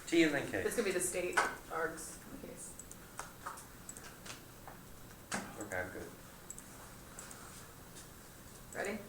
T and then K. It's going to be the state args in the case. Okay, I'm good. Ready?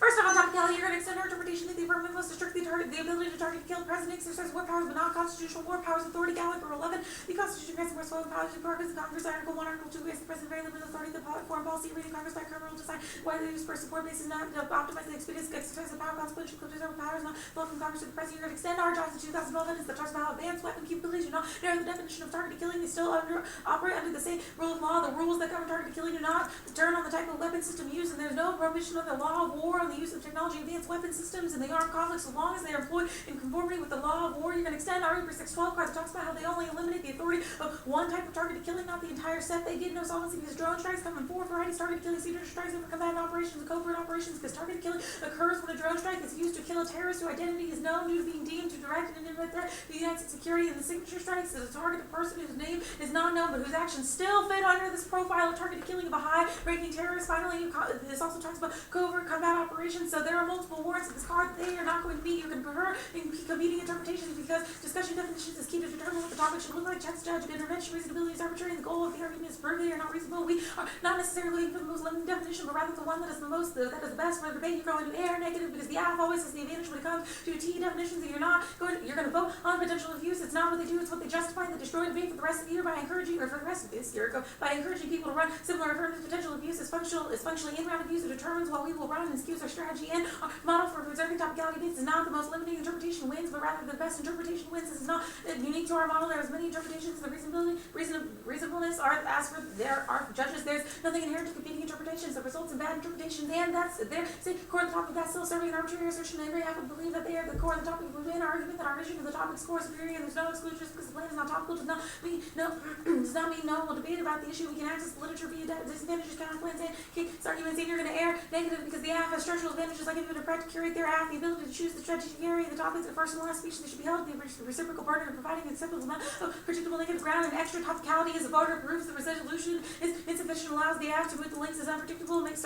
First off, on topicality, you're going to extend our interpretation that the affirmative must restrict the ability to target, kill, president, exercise war powers, but not constitutional war powers, authority, caliber 11. The Constitution grants the most powers to Congress. Congress, Article 1, Article 2 grants the president very limited authority. The foreign policy reading Congress by criminal decide whether they use for support basis not to optimize the expedience exercise of power, consequential control powers, not flow from Congress to the president. You're going to extend our jobs to 2012 evidence that talks about how advanced weapon capabilities do not narrow the definition of targeted killing. They still operate under the same rule of law. The rules that govern targeted killing do not turn on the type of weapon system used, and there's no prohibition of the law of war on the use of technology, advanced weapon systems, and the armed conflict, so long as they are employed in conformity with the law of war. You're going to extend our 612 card that talks about how they only eliminate the authority of one type of targeted killing, not the entire set. They get no solvency because drone strikes come in four varieties: targeted killing, secret strikes, over combatant operations, and covert operations. Because targeted killing occurs when a drone strike is used to kill a terrorist whose identity is known due to being deemed to direct an imminent threat to the United States security. And the signature strikes is a targeted person whose name is not known but whose actions still fit under this profile of targeted killing of a high-ranking terrorist. Finally, this also talks about covert combat operations. So there are multiple warrants in this card that they are not going to meet. You can prefer in competing interpretations because discussion definitions is key to determine what the topic should look like. Checks judge intervention, reasonability is arbitrary, and the goal of the argument is prove they are not reasonable. We are not necessarily looking for the most limiting definition, but rather the one that is the most, that is the best for the debate. You're going to A or negative because the AF always has the advantage when it comes to T definitions. If you're not going to, you're going to vote on potential abuse. It's not what they do, it's what they justify. They destroy debate for the rest of the year by encouraging, or for the rest of this year, by encouraging people to run similar affirmative potential abuse is functionally in-round abuse. It determines what we will run and skews our strategy, and our model for preserving topicality debates is not the most limiting interpretation wins, but rather the best interpretation wins. This is not unique to our model. There are as many interpretations. The reasonableness are, as for there are judges, there's nothing inherent to competing interpretations that results in bad interpretations, and that's their core of the topic. That's still serving an arbitrary assertion. Every half would believe that they are the core of the topic. We win our argument that our vision of the topic is core superior, and there's no exclusion just because the plan is not topical does not mean no one will debate about the issue. We can access the literature via disadvantages, counterplans, and case arguments, and you're going to err negative because the AF has structural advantages like ability to practically curate their AF, the ability to choose the strategic area, the topics, the first and last speech. They should be held to the reciprocal burden of providing an acceptable amount of predictable negative ground, and extra topicality as a voter proves the resolution is insufficient, allows the AF to move the links is unpredictable, makes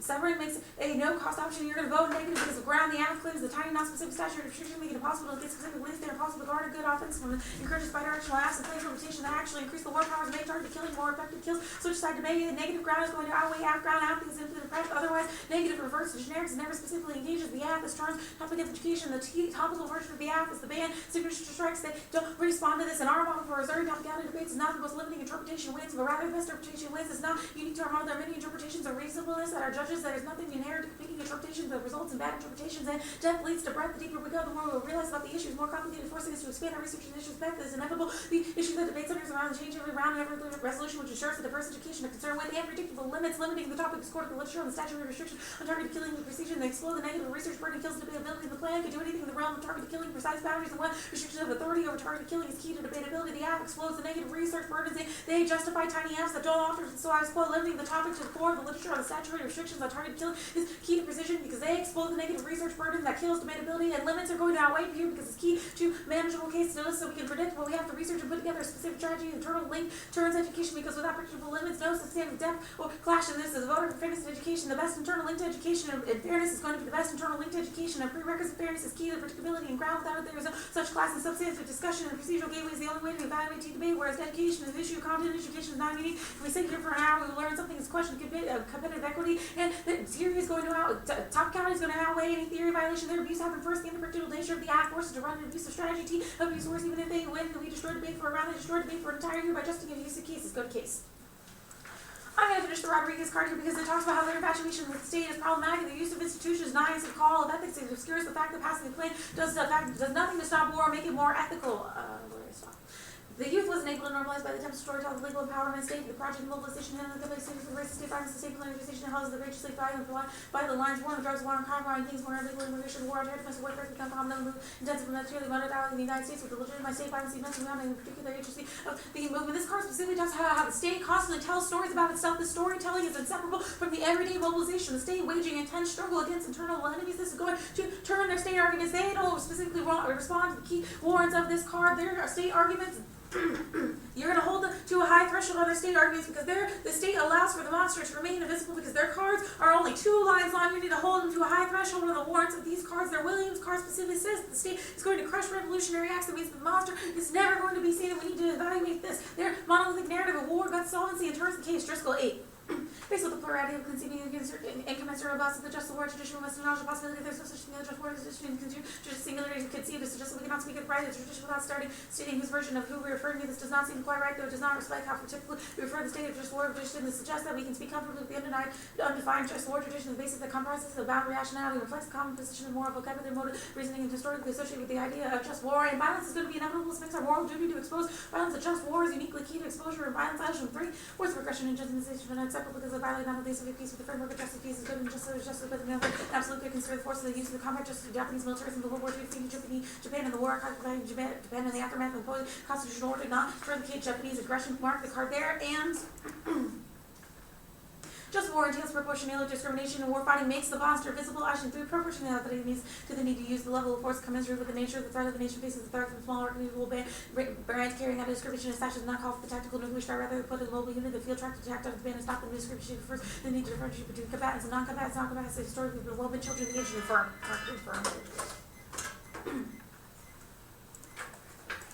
severing makes a no-cost option. You're going to vote negative because of ground the AF claims the tiny non-specific statute restriction make it impossible to get specific links. They're impossible to guard a good offense from encourages bidirectional AFs and claims limitation that actually increase the war powers, make target killing more effective kills. Switch side to make negative ground is going to outweigh AF ground. AF is simply the press. Otherwise, negative reverse to generics never specifically engages the AF. This turns topic of education. The topical version of the AF is the ban signature strikes that don't respond to this. And our model for reserving topicality debates is not the most limiting interpretation wins, but rather the best interpretation wins. It's not unique to our model. There are many interpretations of reasonableness that are judges. There is nothing inherent to competing interpretations that results in bad interpretations, and depth leads to breadth. The deeper we go, the more we'll realize about the issues, more complicated, forcing us to expand our research in this respect. That is inevitable. The issue that debate centers around the change every round and every resolution, which ensures the diverse education of concern with and predictable limits, limiting the topic is core to the literature on the statutory restriction on targeted killing with precision. They explode the negative research burden, kills debatability of the plan, can do anything in the realm of targeted killing, precise boundaries, and what restriction of authority over targeted killing is key to debatability. The AF explodes the negative research burdens. They justify tiny Fs that don't offer, so I quote, limiting the topic to the core of the literature on the statutory restrictions on targeted killing is key to precision because they explode the negative research burden that kills debatability, and limits are going to outweigh here because it's key to manageable case notice, so we can predict what we have to research and put together a specific strategy. Internal link turns education because without predictable limits, no substantive depth or clash in this. As a voter for fairness in education, the best internal link to education and fairness is going to be the best internal link to education, and prerequisite fairness is key to predictability and ground. Without it, there is no such class and substantive discussion, and procedural gateway is the only way to evaluate T debate, whereas education is an issue, content education is not unique. If we sit here for an hour, we will learn something is question competitive equity, and the theory is going to top county is going to outweigh any theory violation. Their abuse happen first. The unpredictable nature of the act forces to run an abusive strategy. T abuse worse even if they win. We destroy debate for a round. They destroy debate for an entire year by justifying abusive cases. Go to case. I'm going to finish the Rodriguez card here because it talks about how their infatuation with the state is problematic. The use of institutions, denies the call of ethics, it obscures the fact that passing the plan does nothing to stop war or make it more ethical. Where do I stop? The youth wasn't able to normalize by the attempts to storytell the legal empowerment state, the project of mobilization, and the capacity for the racist state violence, the state planetization, and houses the graciously violent by the lines, war on drugs, war on crime, war on things, war on illegal immigration, war on terror, domestic warfare, become common, move intensive and materially mounted out in the United States with the legitimate state violence, events around in particular agency of the movement. This card specifically talks how the state constantly tells stories about itself. The storytelling is inseparable from the everyday mobilization. The state waging intense struggle against internal enemies. This is going to turn their state arguments. They don't specifically respond to the key warrants of this card. Their state arguments You're going to hold them to a high threshold on their state arguments because the state allows for the monster to remain invisible because their cards are only 2 lines long. You need to hold them to a high threshold on the warrants of these cards. Their Williams card specifically says that the state is going to crush revolutionary acts. That means the monster is never going to be seen, and we need to evaluate this. Their monolithic narrative of war, gut solvency, and terms of case Driscoll 8. Based on the plurality of conceiving incommensurable loss of the just war, traditional Western knowledge, the possibility that there's no such thing as just war, tradition, just singularity conceived, is just we cannot speak of right, the tradition without stating whose version of who we're referring to. This does not seem quite right, though it does not reflect how typically we refer to the state of just war tradition. This suggests that we can speak comfortably with the undefined just war tradition, the basis that comprises the bound rationality, reflects the common position of moral vocabulary, motive, reasoning, and historically associated with the idea of just war. And violence is going to be inevitable. This makes our moral duty to expose violence. A just war is uniquely key to exposure and violence. Addition 3, forced regression and justification are unacceptable because of violence. Not the peace with the framework of justice, peace is good and justice but the absolute good consider the force of the use of the combat justice of Japanese militarism, the World War II, defeating Japan in the war, occupying Japan in the aftermath of the constitutional order, not truncate Japanese aggression. Mark the card there, and just war entails proportionality, discrimination, and war fighting makes the monster visible. Action 3, proportionality means to the need to use the level of force commensurate with the nature of the threat of the nation faces the threat from small organizable brands carrying out a discrimination as such does not call for the tactical nuclear strike, rather put a mobile unit in the field track to attack on the band and stop the discrimination first. The need to differentiate between combatants and non-combatants. Non-combatants historically been well been children of the age of the firm.